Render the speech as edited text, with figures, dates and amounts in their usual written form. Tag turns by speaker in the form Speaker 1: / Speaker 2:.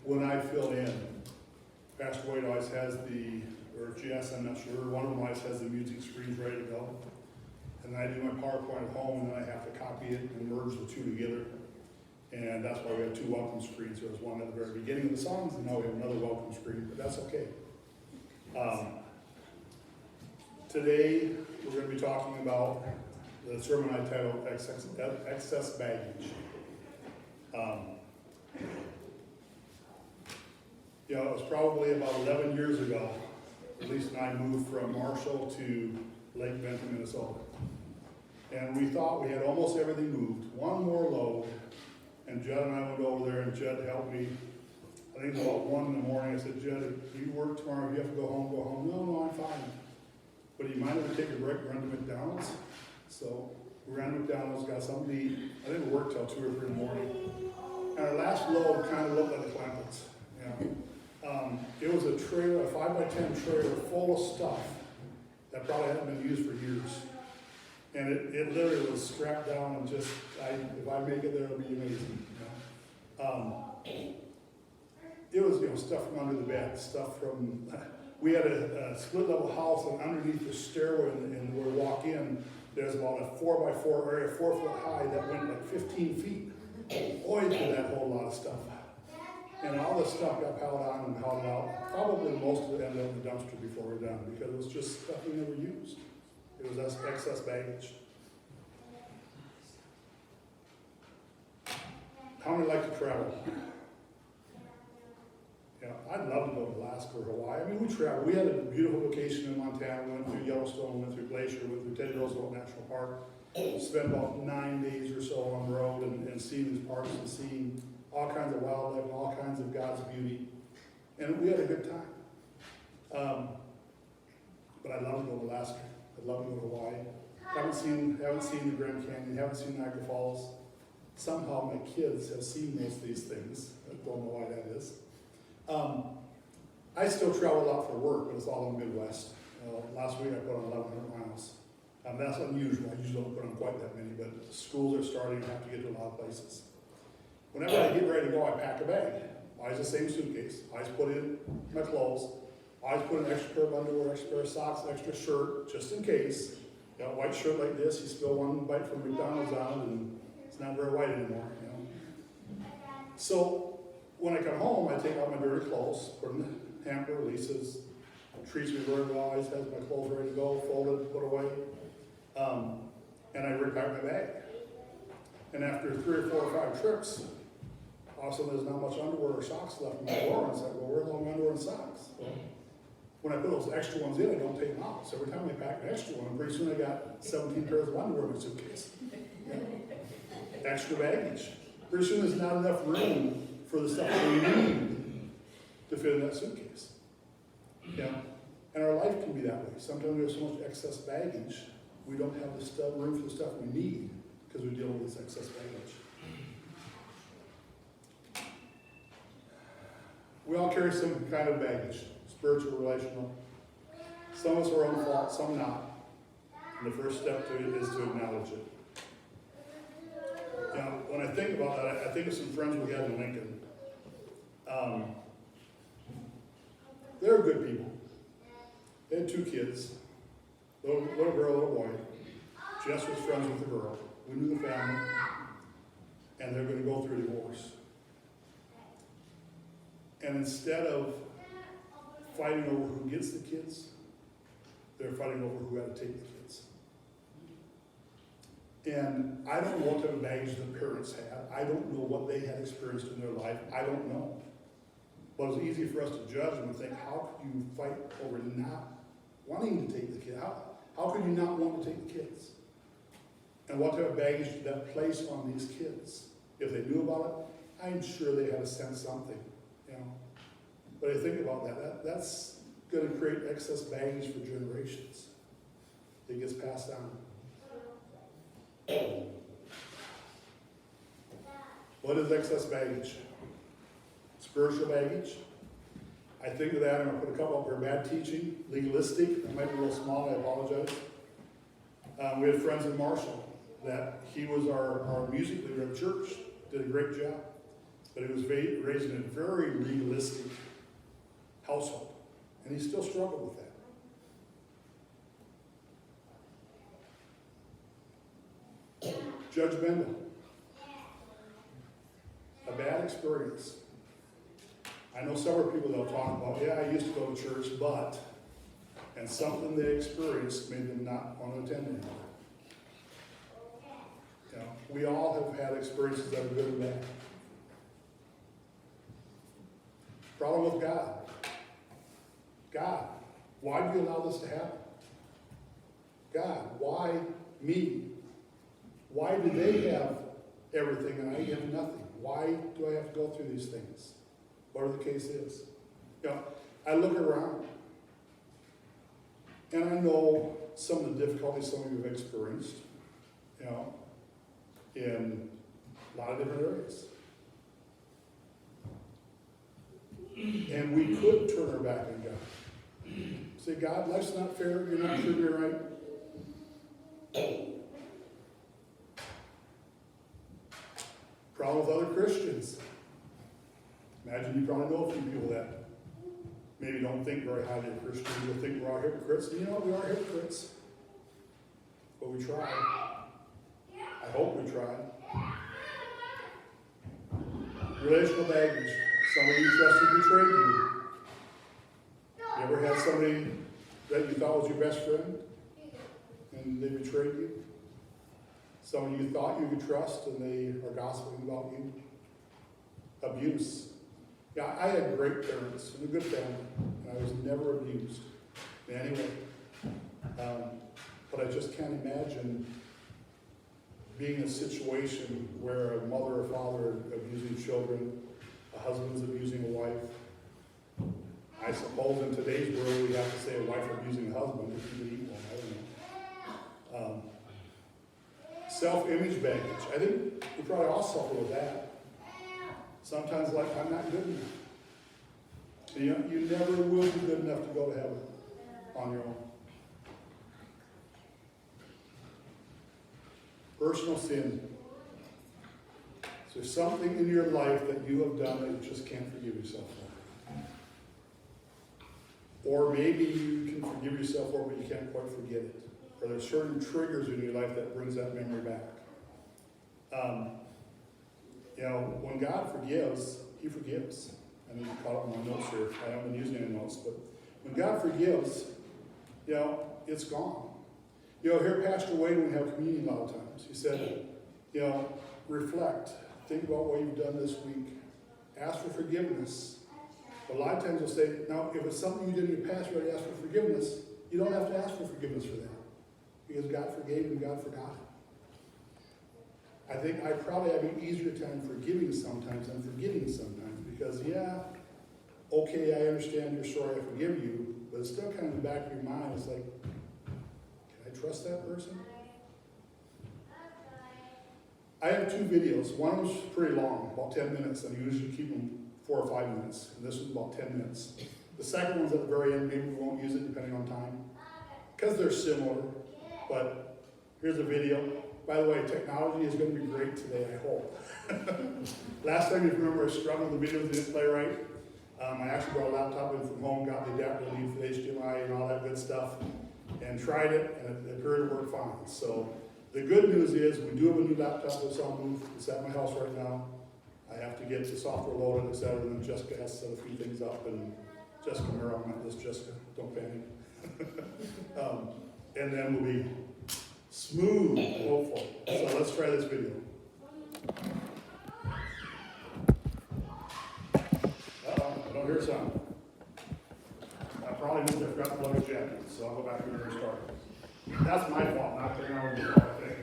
Speaker 1: when I fill in, Pastor Wade always has or Jess, I'm not sure, one of them always has the music screens ready to go. And I do my PowerPoint at home, and then I have to copy it and merge the two together. And that's why we have two welcome screens. There was one at the very beginning of the songs, and now we have another welcome screen, but that's okay. Today, we're going to be talking about the sermon I titled Excess Baggage. It was probably about 11 years ago, Elise and I moved from Marshall to Lake Benton, Minnesota. And we thought we had almost everything moved. One more load, and Judd and I went over there, and Judd helped me. I think about 1 in the morning, I said, Judd, if you work tomorrow, if you have to go home, go home. No, I'm fine. But do you mind if we take a break and run to McDonald's? So we ran to McDonald's, got something to eat. I didn't work till 2 or 3 in the morning. And our last load kind of looked like the Clampets. It was a trailer, a 5x10 trailer full of stuff that probably hadn't been used for years. And it literally was strapped down and just, if I make it there, it'll be amazing. It was, stuff from under the bed, stuff from, we had a split level house, and underneath the stairway, and where we walk in, there's about a 4x4 area, 4 foot high, that went like 15 feet. Boy, did that whole lot of stuff. And all this stuff got piled on and piled out. Probably most of it ended up in the dumpster before we were done, because it was just stuff we never used. It was excess baggage. How many like to travel? I'd love to go to Alaska or Hawaii. I mean, we traveled. We had a beautiful vacation in Montana. We went through Yellowstone, went through Glacier, went through Teddy Roosevelt National Park. Spent about 9 days or so on the road and seeing these parks and seeing all kinds of wildlife and all kinds of God's beauty. And we had a good time. But I'd love to go to Alaska. I'd love to go to Hawaii. Haven't seen the Grand Canyon, haven't seen Niagara Falls. Somehow my kids have seen most of these things. I don't know why that is. I still travel a lot for work, but it's all in the Midwest. Last week I put on 1,100 miles. That's unusual. I usually don't put on quite that many, but schools are starting to have to get to a lot of places. Whenever I get ready to go, I pack a bag. Always the same suitcase. I always put in my clothes. I always put an extra pair of underwear, extra pair of socks, extra shirt, just in case. Got a white shirt like this, you spill one bite from McDonald's on it, and it's not very white anymore. So when I come home, I take out my dirty clothes, put them in the hamper. Lisa's treats me very well, always has my clothes ready to go, folded, put away. And I repack my bag. And after 3 or 4 or 5 trips, also there's not much underwear or socks left in my drawer. And it's like, well, where's all my underwear and socks? Well, when I put those extra ones in, I don't take them out. So every time I pack an extra one, pretty soon I got 17 pairs of underwear in my suitcase. Extra baggage. Pretty soon there's not enough room for the stuff that we need to fit in that suitcase. And our life can be that way. Sometimes there's so much excess baggage, we don't have the room for the stuff we need because we're dealing with this excess baggage. We all carry some kind of baggage, spiritual, relational. Some of us are on fault, some not. And the first step to it is to acknowledge it. When I think about that, I think of some friends we had in Lincoln. They were good people. They had 2 kids, little girl, little boy. Jess was friends with the girl. We knew the family, and they're going to go through a divorce. And instead of fighting over who gets the kids, they're fighting over who had to take the kids. And I don't know what type of baggage the parents had. I don't know what they had experienced in their life. I don't know. But it's easy for us to judge and think, how could you fight over not wanting to take the kid? How could you not want to take the kids? And what type of baggage did that place on these kids? If they knew about it, I'm sure they had to sense something, But I think about that, that's going to create excess baggage for generations. It gets passed on. What is excess baggage? Spiritual baggage. I think of that, I'm going to put a couple up here. Bad teaching, legalistic. That might be a little small, I apologize. We had friends in Marshall that he was our music leader at church. did a great job. But he was raised in a very legalistic household. And he still struggled with that. Judgmental. A bad experience. I know several people that'll talk about, yeah, I used to go to church, but, and something they experienced made them not want to attend anymore. You know, we all have had experiences that are good and bad. Problem with God. God, why do you allow this to happen? God, why me? Why do they have everything and I have nothing? Why do I have to go through these things? Whatever the case is. You know, I look around and I know some of the difficulties some of you have experienced, you know, in a lot of different areas. And we could turn our back on God. Say, God, life's not fair, you're not treating me right. Problem with other Christians. Imagine you probably know a few people that maybe don't think very highly of Christians, or think we're all hypocrites. And you know, we are hypocrites. But we try. I hope we try. Relational baggage. Somebody you trusted betrayed you. You ever had somebody that you thought was your best friend and they betrayed you? Somebody you thought you could trust and they are gossiping about you? Abuse. Yeah, I had great parents and a good family, and I was never abused in any way. But I just can't imagine being in a situation where a mother or father are abusing children, a husband's abusing a wife. I suppose in today's world we have to say a wife abusing a husband if you could eat one. I don't know. Self-image baggage. I think we probably all suffer with that. Sometimes like, I'm not good enough. You never will be good enough to go to heaven on your own. Personal sin. Is there something in your life that you have done that you just can't forgive yourself for? Or maybe you can forgive yourself for it, but you can't quite forget it. Or there's certain triggers in your life that brings that memory back. You know, when God forgives, He forgives. I need to call up my notes here. I haven't been using any notes, but when God forgives, you know, it's gone. You know, here Pastor Wade, when we have communion a lot of times, he said, you know, reflect. Think about what you've done this week. Ask for forgiveness. But a lot of times he'll say, now, if it's something you did in your past, you already asked for forgiveness, you don't have to ask for forgiveness for that. Because God forgave and God forgot it. I think I probably have an easier time forgiving sometimes than forgetting sometimes. Because, yeah, okay, I understand you're sorry, I forgive you, but it's still kind of in the back of your mind. It's like, can I trust that person? I have two videos. One was pretty long, about 10 minutes, and I usually keep them 4 or 5 minutes. And this was about 10 minutes. The second one's at the very end. Maybe we won't use it depending on time, because they're similar. But here's a video. By the way, technology is going to be great today, I hope. Last time, if you remember, I struggled with the videos didn't play right. I actually brought a laptop in from home, got the adapter I need for HDMI and all that good stuff, and tried it, and it appeared to work fine. So the good news is we do have a new laptop that's on move. It's at my house right now. I have to get the software loaded, etc., and then Jessica has to set a few things up. And Jessica Merrill, not this Jessica, don't panic. And then we'll be smooth, hopeful. So let's try this video. I don't hear sound. I probably means I forgot to plug a jack in, so I'll go back and restart. That's my fault, not technology. I think.